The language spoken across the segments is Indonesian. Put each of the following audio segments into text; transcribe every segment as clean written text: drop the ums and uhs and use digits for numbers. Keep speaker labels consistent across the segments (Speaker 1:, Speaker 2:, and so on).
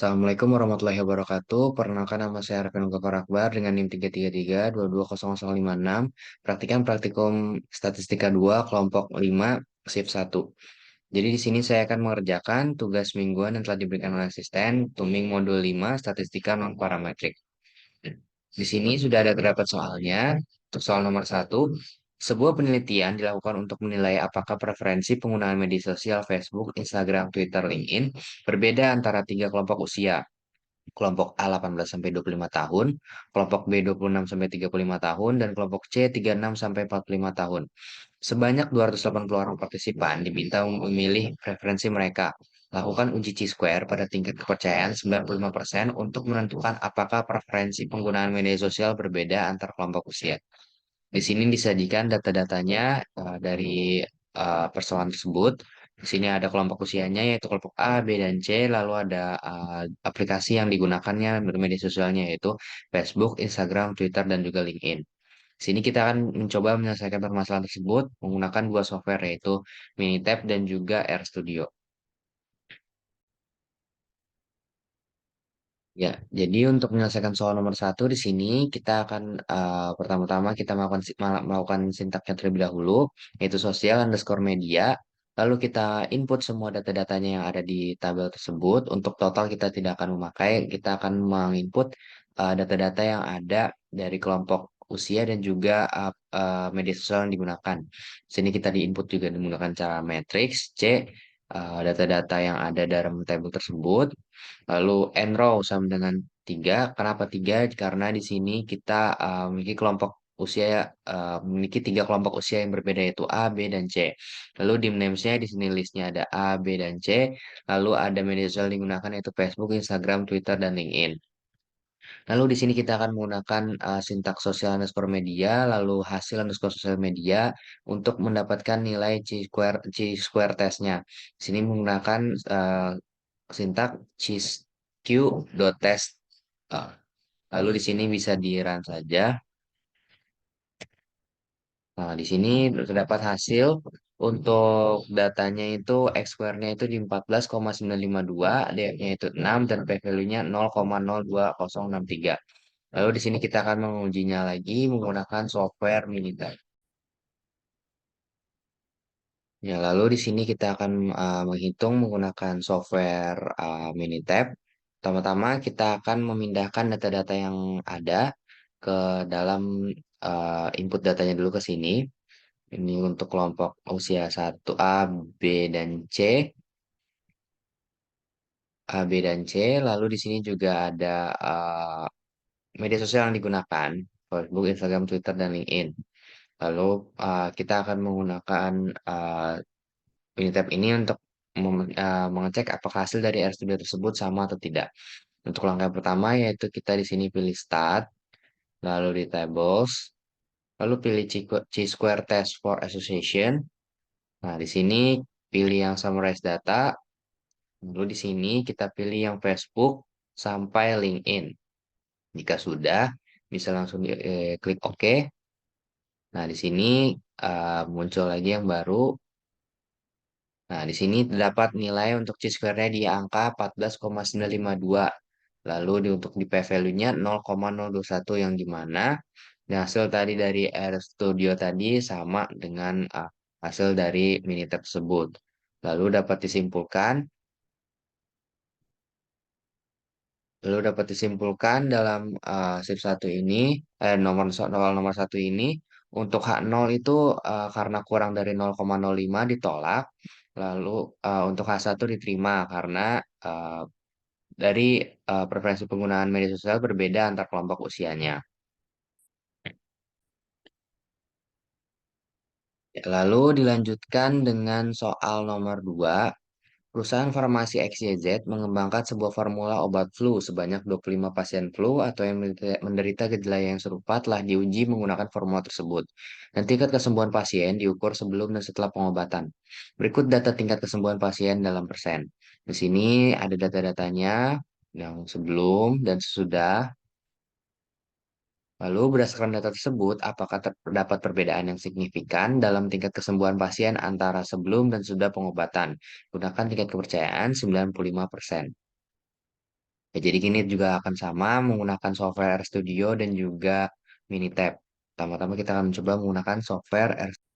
Speaker 1: Assalamualaikum warahmatullahi wabarakatuh. Perkenalkan nama saya Arifin Gofar Akbar dengan NIM 333 2200056. Praktikan praktikum Statistika 2 kelompok 5 shift 1. Jadi di sini saya akan mengerjakan tugas mingguan yang telah diberikan oleh asisten Tuming modul 5 Statistika non parametrik. Di sini sudah ada terdapat soalnya. Untuk soal nomor satu, sebuah penelitian dilakukan untuk menilai apakah preferensi penggunaan media sosial Facebook, Instagram, Twitter, LinkedIn berbeda antara tiga kelompok usia. Kelompok A 18 sampai 25 tahun, kelompok B 26 sampai 35 tahun, dan kelompok C 36 sampai 45 tahun. Sebanyak 280 orang partisipan diminta memilih preferensi mereka. Lakukan uji Chi-square pada tingkat kepercayaan 95% untuk menentukan apakah preferensi penggunaan media sosial berbeda antar kelompok usia. Di sini disajikan data-datanya dari persoalan tersebut. Di sini ada kelompok usianya yaitu kelompok A, B, dan C. Lalu ada aplikasi yang digunakannya bermedia sosialnya yaitu Facebook, Instagram, Twitter, dan juga LinkedIn. Di sini kita akan mencoba menyelesaikan permasalahan tersebut menggunakan dua software yaitu Minitab dan juga RStudio. Ya, jadi untuk menyelesaikan soal nomor satu di sini kita akan pertama-tama kita melakukan sintaknya terlebih dahulu, yaitu sosial underscore media. Lalu kita input semua data-datanya yang ada di tabel tersebut. Untuk total kita tidak akan memakai, kita akan menginput data-data yang ada dari kelompok usia dan juga media sosial yang digunakan. Di sini kita diinput juga menggunakan cara matrix C, data-data yang ada dalam tabel tersebut. Lalu n row sama dengan 3. Kenapa 3? Karena di sini kita memiliki kelompok usia memiliki tiga kelompok usia yang berbeda yaitu A, B, dan C. Lalu di names-nya di sini listnya ada A, B, dan C. Lalu ada media sosial yang digunakan yaitu Facebook, Instagram, Twitter, dan LinkedIn. Lalu di sini kita akan menggunakan sintak sosial underscore media, lalu hasil underscore sosial media untuk mendapatkan nilai chi-square testnya. Di sini menggunakan sintak cheese_q.test. Uh, Lalu di sini bisa di-run saja. Nah, di sini terdapat hasil untuk datanya itu X square-nya itu di 14,952, DF-nya itu 6, dan P-value-nya 0,020063. Lalu di sini kita akan mengujinya lagi menggunakan software Minitab. Ya, lalu di sini kita akan menghitung menggunakan software Minitab. Pertama-tama kita akan memindahkan data-data yang ada ke dalam input datanya dulu ke sini. Ini untuk kelompok usia 1A, B, dan C. A, B, dan C. Lalu di sini juga ada media sosial yang digunakan. Facebook, Instagram, Twitter, dan LinkedIn. Lalu kita akan menggunakan Minitab ini untuk mengecek apakah hasil dari RStudio tersebut sama atau tidak. Untuk langkah yang pertama yaitu kita di sini pilih Start, lalu di Tables, lalu pilih Chi-square Test for Association. Nah, di sini pilih yang Summarize Data, lalu di sini kita pilih yang Facebook sampai LinkedIn. Jika sudah, bisa langsung klik OK. Nah, di sini muncul lagi yang baru. Nah, di sini terdapat nilai untuk chi-square-nya di angka 14,952. Lalu untuk di p-value-nya 0,021 yang dimana hasil tadi dari RStudio tadi sama dengan hasil dari Minitab tersebut. Lalu dapat disimpulkan dalam shift 1 ini, nomor satu ini, untuk H0 itu karena kurang dari 0,05 ditolak, lalu untuk H1 diterima karena eh, dari preferensi penggunaan media sosial berbeda antar kelompok usianya. Ya, lalu dilanjutkan dengan soal nomor 2. Perusahaan farmasi XYZ mengembangkan sebuah formula obat flu sebanyak 25 pasien flu atau yang menderita gejala yang serupa telah diuji menggunakan formula tersebut. Dan tingkat kesembuhan pasien diukur sebelum dan setelah pengobatan. Berikut data tingkat kesembuhan pasien dalam persen. Di sini ada data-datanya yang sebelum dan sesudah. Lalu berdasarkan data tersebut, apakah terdapat perbedaan yang signifikan dalam tingkat kesembuhan pasien antara sebelum dan sudah pengobatan? Gunakan tingkat kepercayaan 95%. Ya, jadi ini juga akan sama menggunakan software Studio dan juga Minitab. Pertama-tama kita akan mencoba menggunakan software RStudio.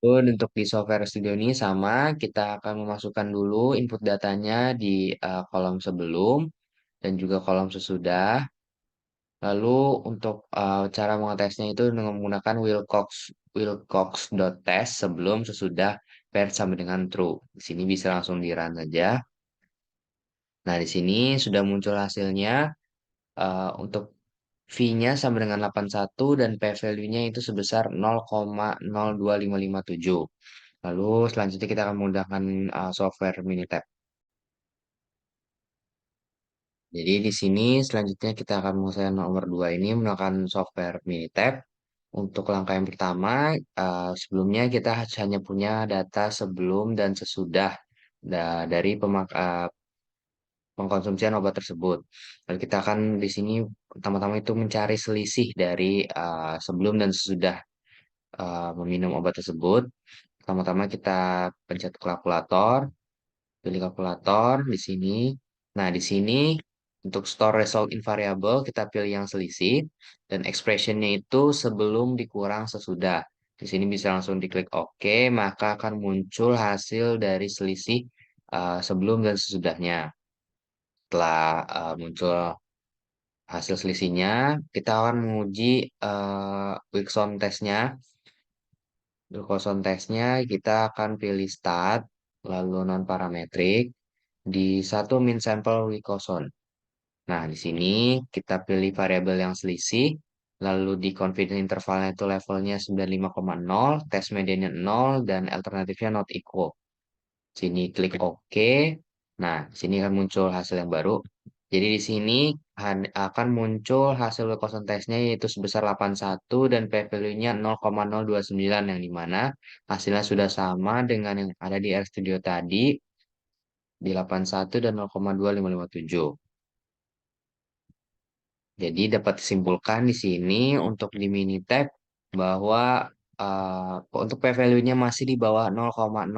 Speaker 1: Untuk di software Studio ini sama, kita akan memasukkan dulu input datanya di kolom sebelum dan juga kolom sesudah. Lalu untuk cara mengetesnya itu dengan menggunakan Wilcox.test sebelum sesudah paired sampai dengan true. Di sini bisa langsung di run saja. Nah, di sini sudah muncul hasilnya. Untuk V-nya sama dengan 81 dan P-value-nya itu sebesar 0,02557. Lalu selanjutnya kita akan menggunakan software Minitab. Jadi di sini selanjutnya kita akan mengusahakan nomor 2 ini menggunakan software Minitab. Untuk langkah yang pertama, sebelumnya kita hanya punya data sebelum dan sesudah dari pengkonsumsian obat tersebut. Lalu kita akan di sini pertama-tama itu mencari selisih dari sebelum dan sesudah meminum obat tersebut. Pertama-tama kita pencet kalkulator, pilih kalkulator di sini. Nah, di sini untuk store result in variable kita pilih yang selisih dan expressionnya itu sebelum dikurang sesudah. Di sini bisa langsung diklik OK, maka akan muncul hasil dari selisih sebelum dan sesudahnya. Setelah muncul hasil selisihnya, kita akan menguji Wilson testnya. Wilson testnya kita akan pilih start, lalu non parametrik di satu min sampel Wilson. Nah, di sini kita pilih variabel yang selisih, lalu di confidence intervalnya itu levelnya 95,0, test medianya 0, dan alternatifnya not equal. Sini klik OK. Nah, sini akan muncul hasil yang baru. Jadi di sini akan muncul hasil Wilcoxon testnya yaitu sebesar 81 dan p-value-nya 0,029 yang dimana hasilnya sudah sama dengan yang ada di RStudio tadi di 81 dan 0,2557. Jadi dapat disimpulkan di sini untuk di Minitab bahwa untuk p-value-nya masih di bawah 0,05,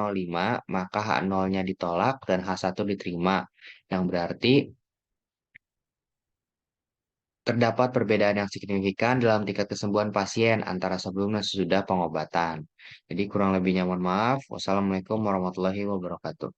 Speaker 1: maka H0-nya ditolak dan H1 diterima. Yang berarti terdapat perbedaan yang signifikan dalam tingkat kesembuhan pasien antara sebelum dan sesudah pengobatan. Jadi kurang lebihnya mohon maaf. Wassalamualaikum warahmatullahi wabarakatuh.